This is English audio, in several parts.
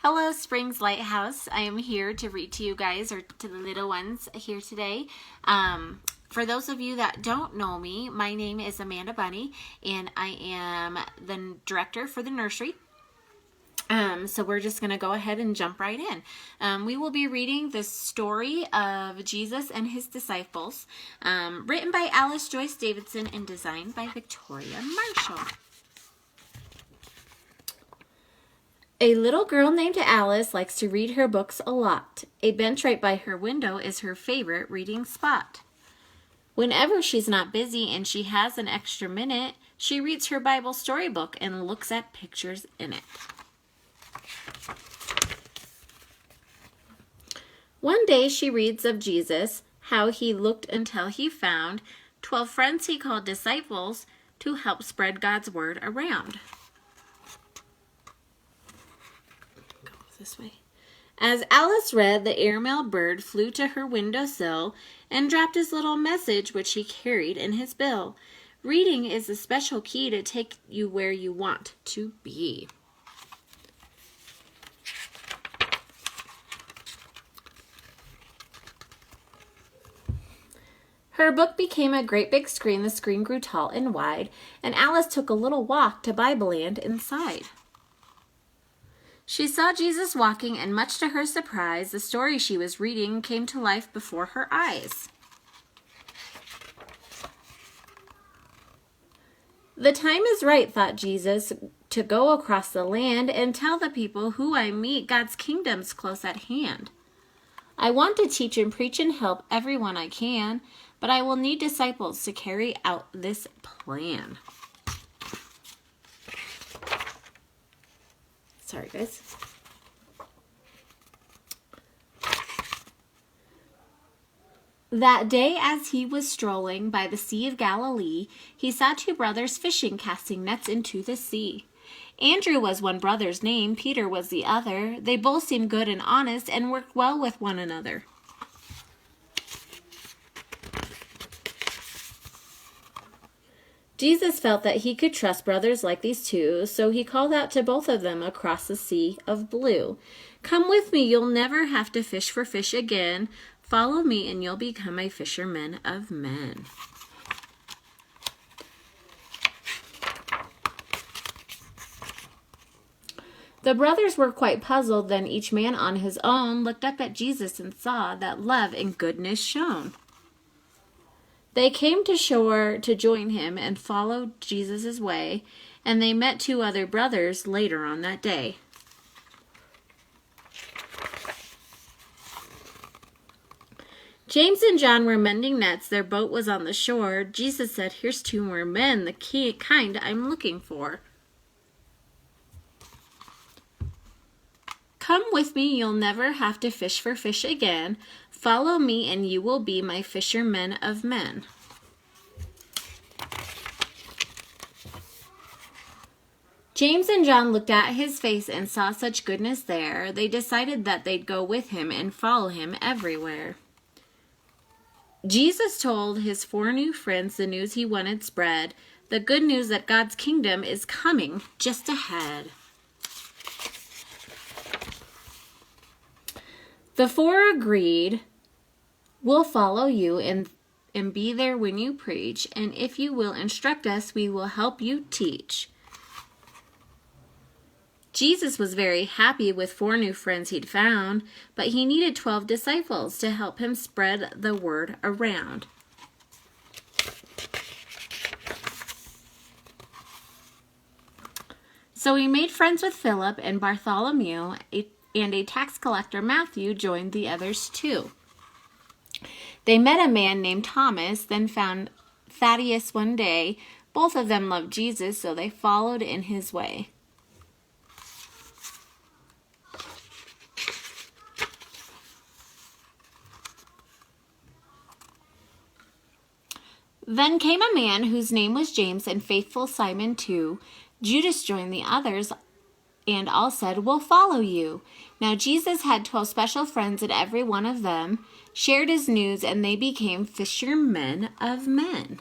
Hello, Springs Lighthouse. I am here to read to you guys, or to the little ones here today. For those of you that don't know me, my name is Amanda Bunney, and I am the director for the nursery. So we're just going to go ahead and jump right in. We will be reading the story of Jesus and his disciples, written by Alice Joyce Davidson and designed by Victoria Marshall. A little girl named Alice likes to read her books a lot. A bench right by her window is her favorite reading spot. Whenever she's not busy and she has an extra minute, she reads her Bible storybook and looks at pictures in it. One day she reads of Jesus, how he looked until he found 12 friends he called disciples to help spread God's word around. This way. As Alice read, the airmail bird flew to her windowsill and dropped his little message which he carried in his bill. Reading is a special key to take you where you want to be. Her book became a great big screen. The screen grew tall and wide, and Alice took a little walk to Bible land inside. She saw Jesus walking, and much to her surprise, the story she was reading came to life before her eyes. The time is right, thought Jesus, to go across the land and tell the people who I meet God's kingdom's close at hand. I want to teach and preach and help everyone I can, but I will need disciples to carry out this plan. Sorry, guys. That day, as he was strolling by the Sea of Galilee, he saw two brothers fishing, casting nets into the sea. Andrew was one brother's name, Peter was the other. They both seemed good and honest and worked well with one another. Jesus felt that he could trust brothers like these two, so he called out to both of them across the sea of blue. Come with me, you'll never have to fish for fish again. Follow me and you'll become a fisherman of men. The brothers were quite puzzled, then each man on his own looked up at Jesus and saw that love and goodness shone. They came to shore to join him and followed Jesus' way, and they met two other brothers later on that day. James and John were mending nets. Their boat was on the shore. Jesus said, "Here's two more men, the kind I'm looking for. Come with me, you'll never have to fish for fish again. Follow me and you will be my fishermen of men." James and John looked at his face and saw such goodness there. They decided that they'd go with him and follow him everywhere. Jesus told his 4 new friends the news he wanted spread, the good news that God's kingdom is coming just ahead. The 4 agreed, "We'll follow you and be there when you preach, and if you will instruct us, we will help you teach." Jesus was very happy with 4 new friends he'd found, but he needed 12 disciples to help him spread the word around. So he made friends with Philip, and Bartholomew, and a tax collector, Matthew, joined the others too. They met a man named Thomas, then found Thaddeus one day. Both of them loved Jesus, so they followed in his way. Then came a man whose name was James, and faithful Simon too. Judas joined the others, and all said, "We'll follow you." Now Jesus had 12 special friends, and every one of them shared his news, and they became fishermen of men.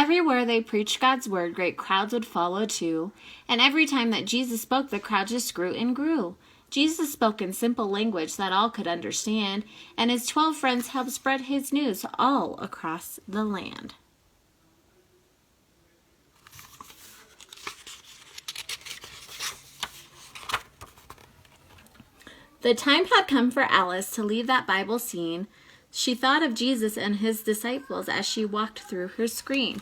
everywhere they preached God's word, great crowds would follow too. And every time that Jesus spoke, the crowd just grew and grew. Jesus spoke in simple language that all could understand, and his 12 friends helped spread his news all across the land. The time had come for Alice to leave that Bible scene. She thought of Jesus and his disciples as she walked through her screen.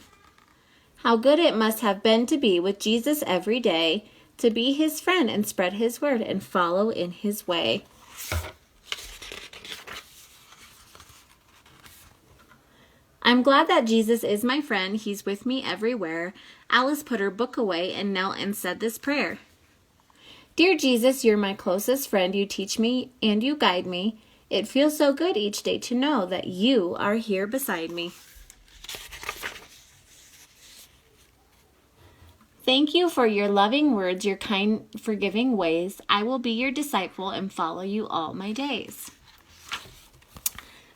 How good it must have been to be with Jesus every day, to be his friend and spread his word and follow in his way. I'm glad that Jesus is my friend. He's with me everywhere. Alice put her book away and knelt and said this prayer. Dear Jesus, you're my closest friend. You teach me and you guide me. It feels so good each day to know that you are here beside me. Thank you for your loving words, your kind, forgiving ways. I will be your disciple and follow you all my days.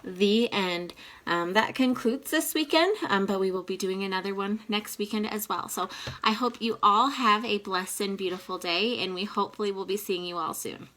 The end. That concludes this weekend, but we will be doing another one next weekend as well. So I hope you all have a blessed and beautiful day, and we hopefully will be seeing you all soon.